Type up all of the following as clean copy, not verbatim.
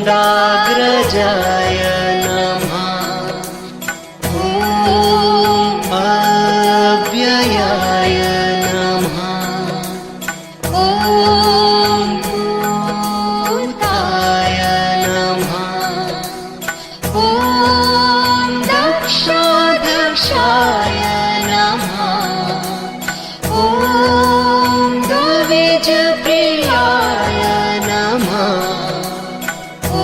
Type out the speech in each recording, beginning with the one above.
छन्दाग्रजाय नमः। ॐ अव्ययाय नमः। ॐ भूताय नमः। ॐ दक्षाय नमः। ॐ द्विजप्रियाय नमः। ॐ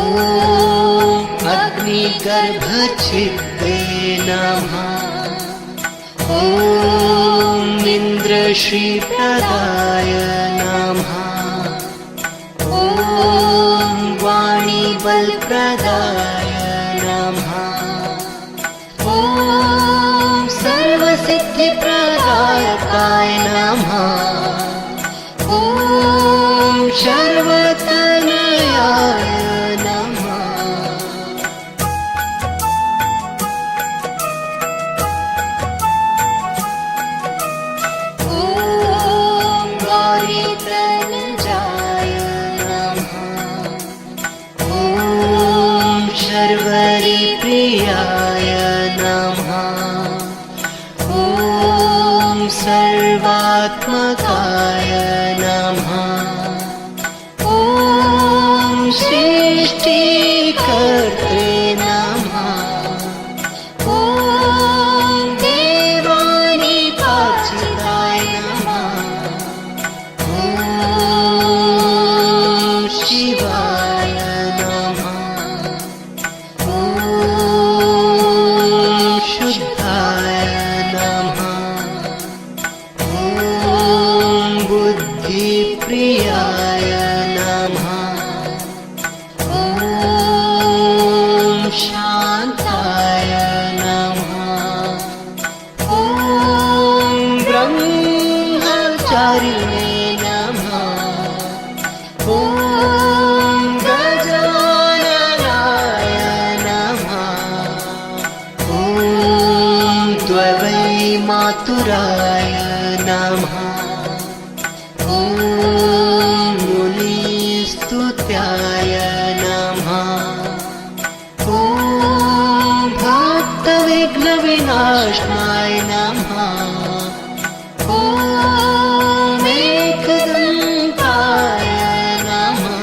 अग्निगर्भच्छिद्रे नमः। ॐ इन्द्रश्रीप्रदाय नमः। ॐ वाणीबलप्रदाय नमः। ॐ सर्वसिद्धिप्रदायकाय नमः। ॐ सर्वतनयाय नमः। ॐ गौरीतनजाय नमः। ॐ शर्वरीप्रियाय नमः। ॐ सर्वात्मकाय नमः। ॐ सृष्टिकर्त्रे नमः। ॐ देवानीपाचिताय नमः। ॐ शिवाय नमः। ॐ शुद्धाय नमः। ॐ बुद्धिप्रियाय नमः। ॐ शान्ताय नमः। ॐ ब्रह्मचारिणे नमः। ॐ गजाननाय नमः। ॐ द्वैमातुराय नमः। ॐ मुनिस्तुत्याय नमः। ॐ भक्तविघ्नविनाशाय नमः। ॐ एकदन्ताय नमः।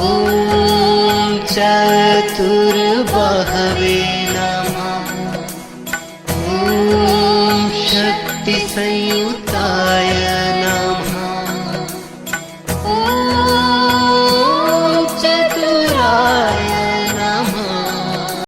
ॐ चतुर्बाहवे नमः। ॐ शक्तिसंयुत